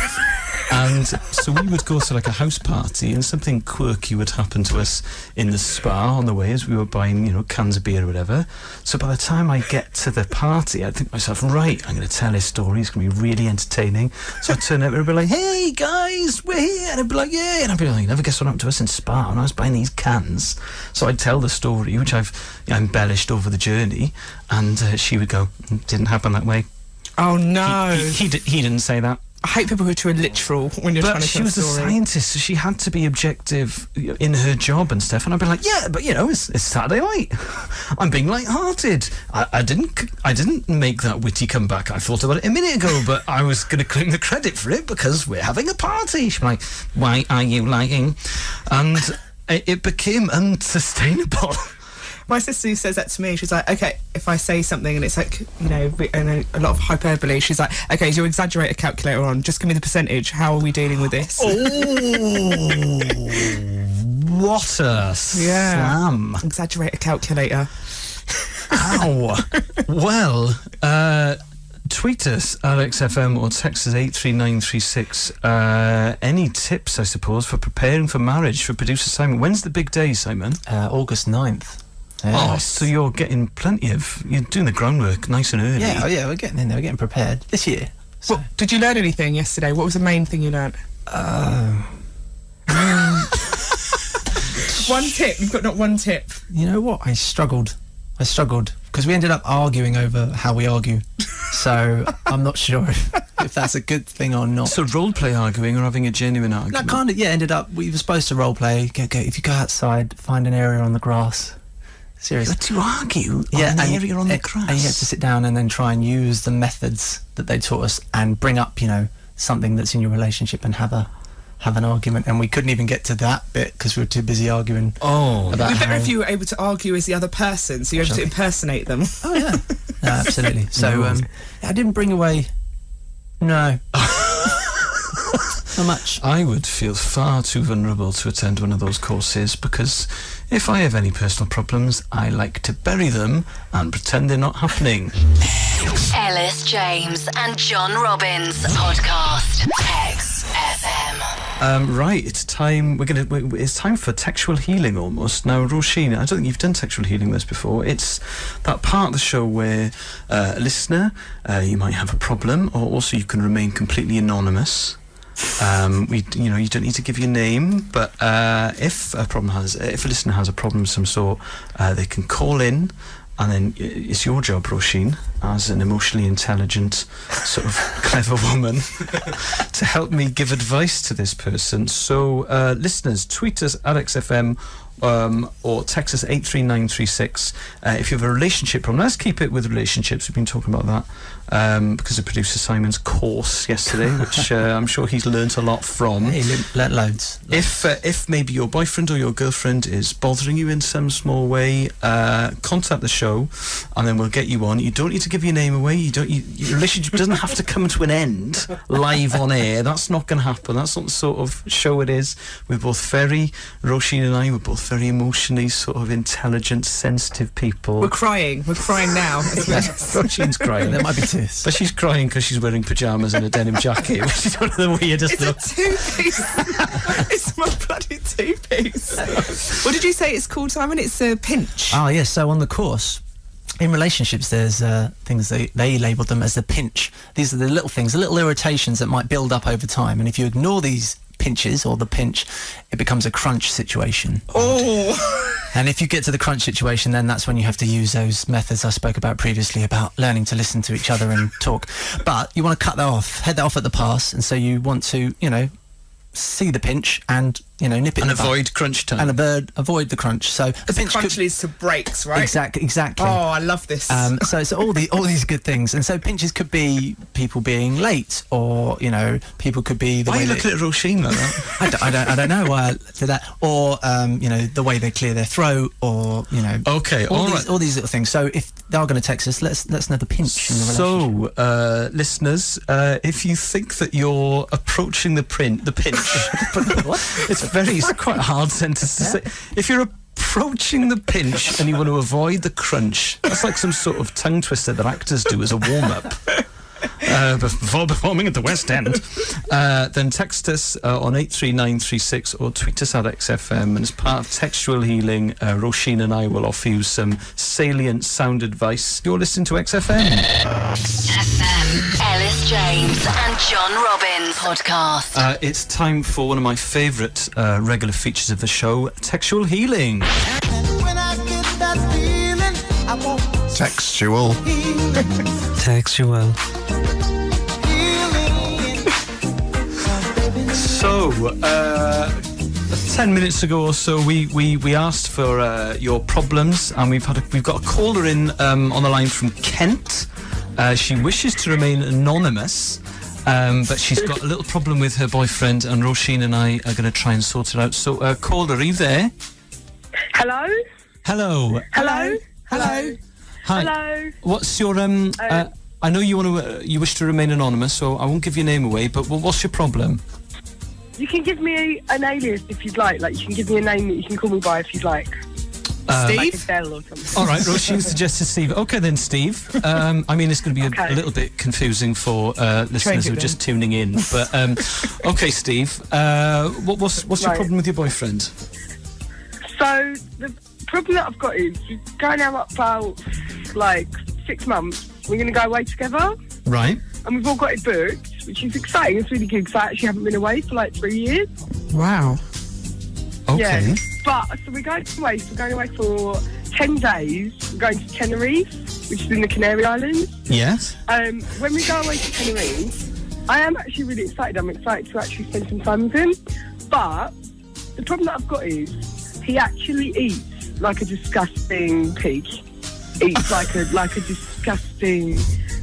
And so we would go to like a house party, and something quirky would happen to us in the spa on the way as we were buying, cans of beer or whatever. So by the time I get to the party, I think to myself, right, I'm going to tell his story. It's going to be really entertaining. So I'd turn up and I'd be like, hey guys, we're here. And I'd be like, yeah. And I'd be like, you never guess what happened to us in spa when I was buying these cans. So I'd tell the story, which I've embellished over the journey, and she would go, didn't happen that way. Oh no. He didn't say that. I hate people who are too literal when you're trying to tell a story. But she was a scientist, so she had to be objective in her job and stuff. And I'd be like, yeah, but it's Saturday night. I'm being light-hearted. I didn't make that witty comeback. I thought about it a minute ago, but I was going to claim the credit for it because we're having a party. She'd be like, why are you lying? And it became unsustainable. My sister says that to me. She's like, okay, if I say something and it's like, a lot of hyperbole, she's like, okay, is your exaggerator calculator on? Just give me the percentage. How are we dealing with this? Oh, What a slam. Exaggerator calculator. Ow. Well, tweet us at XFM or text us 83936. Any tips, I suppose, for preparing for marriage for producer Simon? When's the big day, Simon? August 9th. Oh, so you're getting you're doing the groundwork nice and early. Yeah, we're getting in there, we're getting prepared this year. So. Well, did you learn anything yesterday? What was the main thing you learned? One tip. You've got not one tip. You know what? I struggled because we ended up arguing over how we argue. So I'm not sure if that's a good thing or not. So role play arguing or having a genuine argument? No, kind of. Yeah, ended up. We were supposed to role play. Go, if you go outside, find an area on the grass. Seriously. To argue on an area on the grass. And you had to sit down and then try and use the methods that they taught us and bring up, something that's in your relationship and have an argument. And we couldn't even get to that bit because we were too busy arguing. Oh, it'd be better if you were able to argue as the other person, so you're able to impersonate them. Oh yeah, no, absolutely. So I didn't bring away. No. Not much. I would feel far too vulnerable to attend one of those courses because if I have any personal problems, I like to bury them and pretend they're not happening. Elis James and John Robbins podcast. XFM. Right, it's time. It's time for textual healing almost. Now, Roisin, I don't think you've done textual healing this before. It's that part of the show where a listener, you might have a problem, or also you can remain completely anonymous. You don't need to give your name, but if a listener has a problem of some sort, they can call in, and then it's your job, Roisin, as an emotionally intelligent, sort of clever woman, to help me give advice to this person. So, listeners, tweet us at XFM. Or text us 83936 if you have a relationship problem. Let's keep it with relationships. We've been talking about that because of producer Simon's course yesterday, which I'm sure he's learnt a lot from. He learnt loads. If maybe your boyfriend or your girlfriend is bothering you in some small way, contact the show and then we'll get you on. You don't need to give your name away. Your relationship doesn't have to come to an end live on air. That's not going to happen. That's not the sort of show it is. We're both Roisin and I, we're both very emotionally sort of intelligent, sensitive people. We're crying now. Roisin's crying. There might be tears. But she's crying because she's wearing pyjamas and a denim jacket, which is one of the weirdest looks. It's a two-piece. It's my bloody two-piece. What did you say it's called, Simon? It's a pinch. Oh, yes. So on the course, in relationships, there's things they labelled them as the pinch. These are the little things, the little irritations that might build up over time. And if you ignore these pinches or the pinch, it becomes a crunch situation. Oh. And if you get to the crunch situation, then that's when you have to use those methods I spoke about previously about learning to listen to each other and talk. But you want to cut that off, head that off at the pass, and so you want to, see the pinch and nip it and avoid crunch time and avoid the crunch. So the pinch crunch leads to breaks, right? Exactly. Oh, I love this. So it's all these good things, and so pinches could be people being late, or people could be the why way are you looking at Roisin like that? I don't know why I did that, or the way they clear their throat, or okay, all these little things. So if they are going to text us, let's know the pinch in the relationship. So listeners, if you think that you're approaching the pinch it's quite a hard sentence to say. If you're approaching the pinch and you want to avoid the crunch, that's like some sort of tongue twister that actors do as a warm-up before performing at the West End, then text us on 83936 or tweet us at XFM, and as part of textual healing, Roisin and I will offer you some salient sound advice. You're listening to XFM. FM. Elis James and John Robbins podcast. It's time for one of my favourite regular features of the show, textual healing. When I get that feeling, I want textual. Textual. So, 10 minutes ago or so, we asked for your problems, and we've got a caller in on the line from Kent. She wishes to remain anonymous, but she's got a little problem with her boyfriend, and Roisin and I are going to try and sort it out. So, caller, are you there? Hello? Hello. Hello? Hello. Hi. Hello? What's your I know you wish to remain anonymous, so I won't give your name away. But what's your problem? You can give me an alias if you'd like. Like, you can give me a name that you can call me by if you'd like. Like Steve? Adele or something. All right, Roisin suggested Steve. Okay then, Steve. I mean, it's going to be a little bit confusing for listeners who are just tuning in. But okay, Steve. What's your problem with your boyfriend? So the problem that I've got is we're going out about like 6 months. We're going to go away together. Right. And we've all got it booked, which is exciting. It's really good because I actually haven't been away for like 3 years. Wow. Okay. Yeah. But so we're going away. So we're going away for 10 days. We're going to Tenerife, which is in the Canary Islands. Yes. When we go away to Tenerife, I am actually really excited. I'm excited to actually spend some time with him. But the problem that I've got is he actually eats like a disgusting pig. Eats like a disgusting,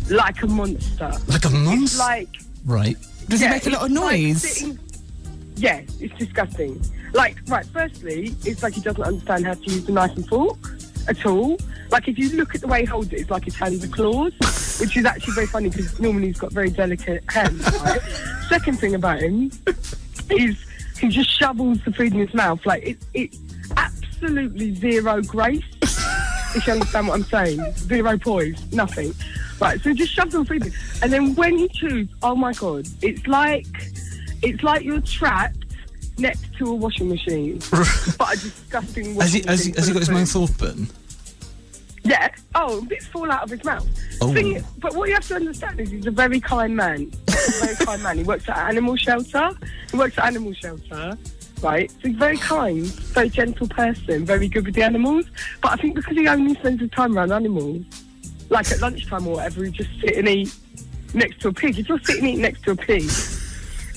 like a monster. Like a monster? It's like... Right. Does he make a lot of noise? Yeah, it's disgusting. Like, right, firstly, it's like he doesn't understand how to use a knife and fork at all. Like, if you look at the way he holds it, it's like his hands are claws, which is actually very funny because normally he's got very delicate hands, right? Second thing about him is he just shovels the food in his mouth. Like, it's absolutely zero grace, if you understand what I'm saying. Zero poise, nothing. Right, so he just shoves all the food in. And then when he chews, oh my God, it's like you're trapped next to a washing machine, but a disgusting washing machine. Has he got his mouth open? Yeah. Oh, bits fall out of his mouth. Oh. But what you have to understand is he's a very kind man. He's a very kind man. He works at an animal shelter. Right? So he's very kind, very gentle person, very good with the animals. But I think because he only spends his time around animals, like at lunchtime or whatever, he just sit and eat next to a pig. If you're sitting and eating next to a pig,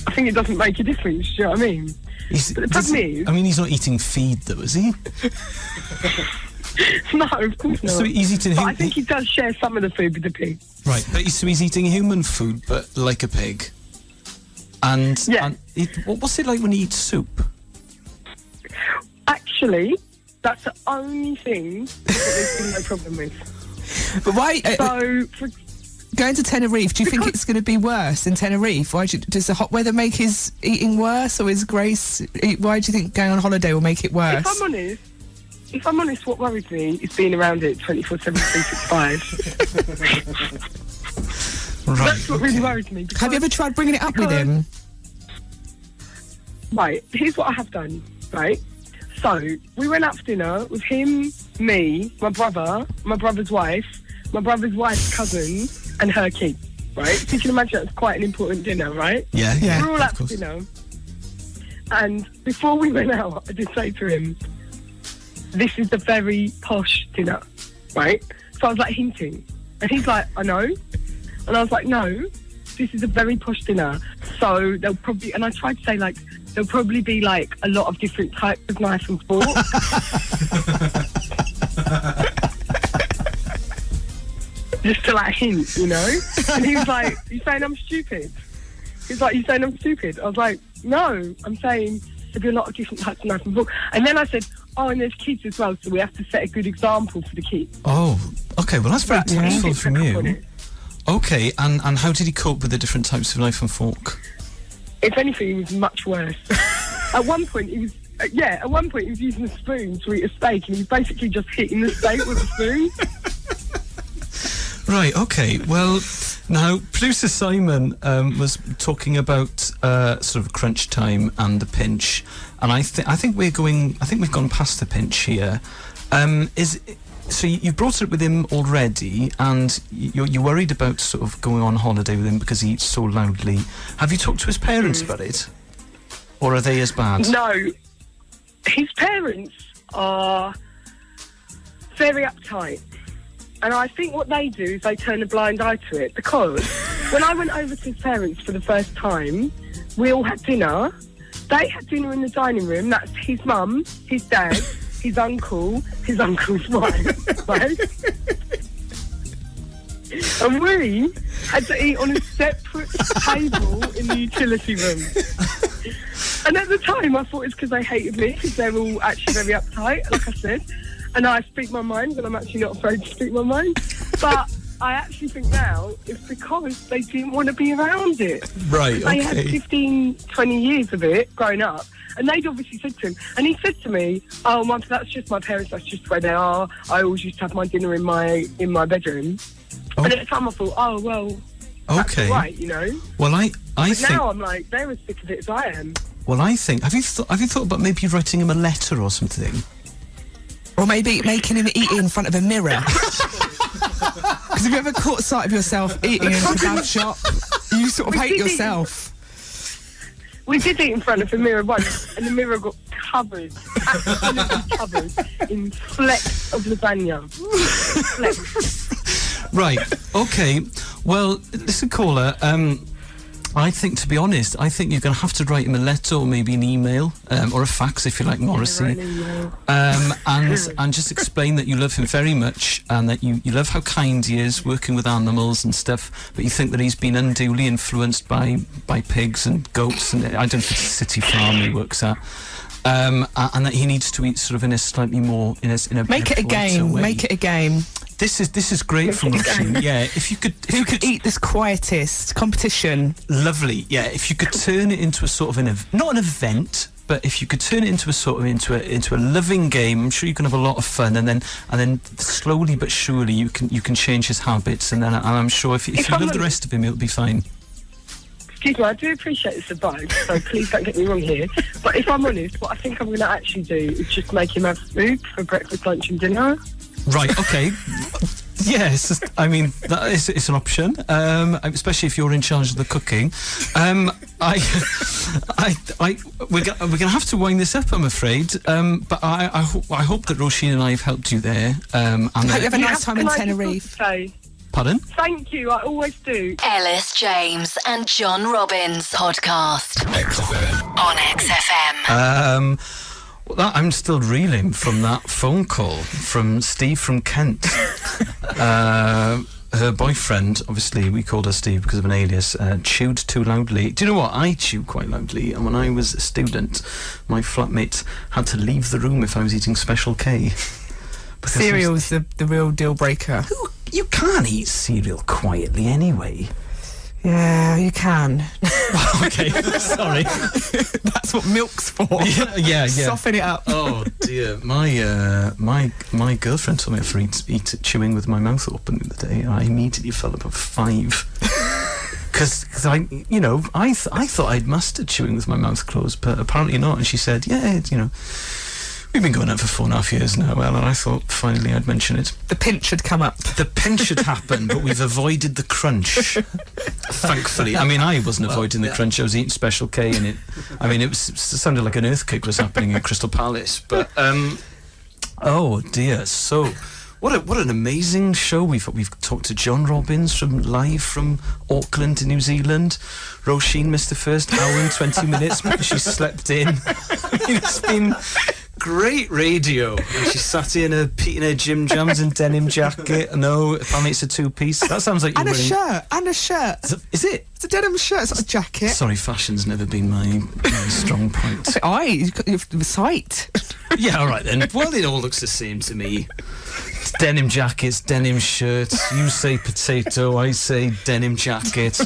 I think it doesn't make a difference, do you know what I mean? But the problem is... I mean, he's not eating feed, though, is he? No, of course not. So he's eating... But I think he does share some of the food with the pig. Right, but so he's eating human food, but like a pig. And, yeah. What's it like when he eats soup? Actually, that's the only thing that there's been no problem with. But why... So... Going to Tenerife, do you think it's going to be worse in Tenerife? Does the hot weather make his eating worse, or is Grace... Why do you think going on holiday will make it worse? If I'm honest, what worries me is being around it 24/7, 365. Right, That's what really worries me. Have you ever tried bringing it up with him? Right, here's what I have done, right? So, we went out for dinner with him, me, my brother, my brother's wife, my brother's wife's cousin, and her kid, right? So you can imagine that's quite an important dinner, right? Yeah. We're all out for dinner. And before we went out, I did say to him, this is the very posh dinner, right? So I was like hinting. And he's like, I know. And I was like, no, this is a very posh dinner. So there'll probably, and I tried to say like, there'll probably be like a lot of different types of knife and fork. Just to like hint, you know? And he was like, you saying I'm stupid? He's like, you saying I'm stupid? I was like, no, I'm saying there'll be a lot of different types of knife and fork. And then I said, oh, and there's kids as well, so we have to set a good example for the kids. Oh, okay, well that's very tactful from you. Okay, and how did he cope with the different types of knife and fork? If anything, he was much worse. At one point, he was using a spoon to eat a steak, and he was basically just hitting the steak with a spoon. Right, okay. Well, now, producer Simon was talking about sort of crunch time and the pinch, and I think we've gone past the pinch here. So you've brought it up with him already, and you're worried about sort of going on holiday with him because he eats so loudly. Have you talked to his parents about it? Or are they as bad? No. His parents are very uptight. And I think what they do is they turn a blind eye to it, because when I went over to his parents for the first time, we all had dinner. They had dinner in the dining room. That's his mum, his dad, his uncle, his uncle's wife, right? And we had to eat on a separate table in the utility room. And at the time, I thought it's because they hated me, because they're all actually very uptight, like I said. And I speak my mind, and I'm actually not afraid to speak my mind. But I actually think now it's because they didn't want to be around it. Right, They had okay. 15, 20 years of it growing up. And they'd obviously said to him, and he said to me, "Oh, Mum, that's just my parents. That's just where they are. I always used to have my dinner in my bedroom." Oh. And at the time, I thought, "Oh, well, that's Okay. right, you know." Well, I But think. now I'm like, they're as sick of it as I am. Well, I think. Have you thought about maybe writing him a letter or something? Or maybe making him eat in front of a mirror. Because have you ever caught sight of yourself eating in a kebab shop? You sort of We hate did eat- yourself. We did eat in front of a mirror once, and the mirror got covered, absolutely covered, in flecks of lasagna. Flecks. Right. Okay. Well, listen, caller. I think, to be honest, I think you're going to have to write him a letter or maybe an email or a fax if you like Morrissey, and just explain that you love him very much and that you love how kind he is working with animals and stuff, but you think that he's been unduly influenced by pigs and goats, and I don't know if it's a city farm he works at. And that he needs to eat sort of in a slightly more in a Make it a game. way. Make it a game. This is great from Roisin. Yeah, if you could, Who could eat this quietest competition? lovely. Yeah, if you could turn it into a sort of not an event, but if you could turn it into a sort of into a loving game, I'm sure you can have a lot of fun, and then slowly but surely you can change his habits, and I'm sure if you love the rest of him, it'll be fine. Excuse me, I do appreciate this advice, so please don't get me wrong here. But if I'm honest, what I think I'm going to actually do is just make him have soup for breakfast, lunch and dinner. Right, okay. Yes, I mean, it's an option, especially if you're in charge of the cooking. We're going to have to wind this up, I'm afraid. But I hope that Roisin and I have helped you there. And Hope you have a Yeah, nice time in can I just Tenerife. also say, Pardon? thank you, I always do. Ellis James and John Robbins podcast on XFM. Well, I'm still reeling from that phone call from Steve from Kent. Her boyfriend, obviously we called her Steve because of an alias, chewed too loudly. Do you know what? I chew quite loudly, and when I was a student, my flatmate had to leave the room if I was eating Special K. Cereal's the real deal breaker. You can't eat cereal quietly anyway. Yeah, you can. Okay, sorry. That's what milk's for. Yeah. Soften it up. Oh dear, my girlfriend told me to eat chewing with my mouth open the other day, and I immediately felt about 5. Because I thought I'd mastered chewing with my mouth closed, but apparently not. And she said, yeah, we've been going out for 4.5 years now, well, and I thought finally I'd mention it. The pinch had come up. The pinch should happen, but we've avoided the crunch. Thankfully. I mean, I wasn't avoiding the crunch. I was eating Special K, and it sounded like an earthquake was happening in Crystal Palace. But oh dear. So, what an amazing show we've talked to John Robbins live from Auckland, New Zealand. Roisin missed the first hour and 20 minutes because she slept in. It's been great radio. And she sat in her gym jams and denim jacket. No, apparently it's a two-piece. That sounds like you're wearing... And a shirt. Is it? It's a denim shirt, it's not a jacket. Sorry, fashion's never been my strong point. You've got sight. Yeah, all right then. Well, it all looks the same to me. Denim jackets, denim shirts. You say potato, I say denim jacket.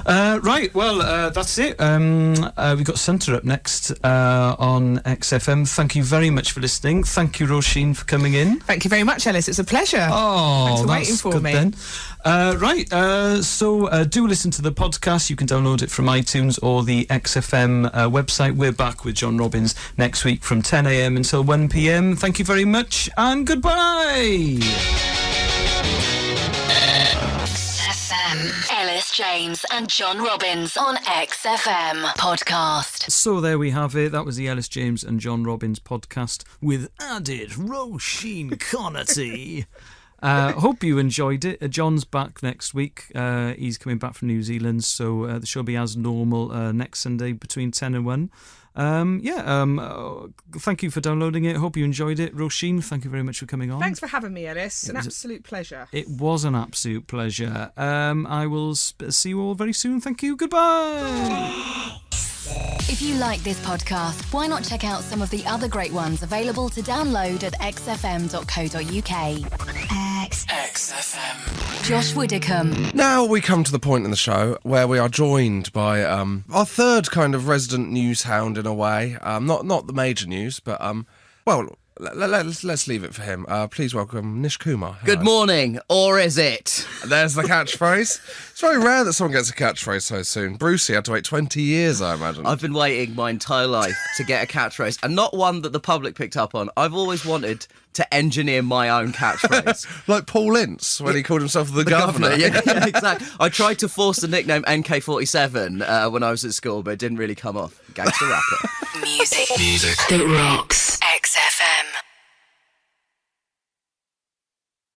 Right, well, that's it. We've got Santa up next on XFM. Thank you very much for listening. Thank you, Roisin, for coming in. Thank you very much, Ellis. It's a pleasure. Oh, Thanks for that's waiting for good me. Then. So do listen to the podcast. You can download it from iTunes or the XFM website. We're back with John Robbins next week from 10 a.m. until 1 p.m. Thank you very much and goodbye. XFM. Ellis James and John Robbins on XFM podcast. So there we have it. That was the Ellis James and John Robbins podcast with added Roisin Conaty. Hope you enjoyed it. John's back next week. He's coming back from New Zealand, so the show will be as normal next Sunday between 10 and 1. Thank you for downloading it. Hope you enjoyed it. Roisin, thank you very much for coming on. Thanks for having me, Ellis. An absolute pleasure. It was an absolute pleasure. I will see you all very soon. Thank you. Goodbye. If you like this podcast, why not check out some of the other great ones available to download at xfm.co.uk. XFM. Josh Widdicombe. Now we come to the point in the show where we are joined by our third kind of resident news hound in a way. Not the major news, but let's leave it for him. Please welcome Nish Kumar. Hello. Good morning, or is it? There's the catchphrase. It's very rare that someone gets a catchphrase so soon. Brucey had to wait 20 years, I imagine. I've been waiting my entire life to get a catchphrase, and not one that the public picked up on. I've always wanted to engineer my own catchphrase. Like Paul Ince, when he called himself the governor. Yeah, exactly. I tried to force the nickname NK47 when I was at school, but it didn't really come off. Gangster rapper. Music that rocks.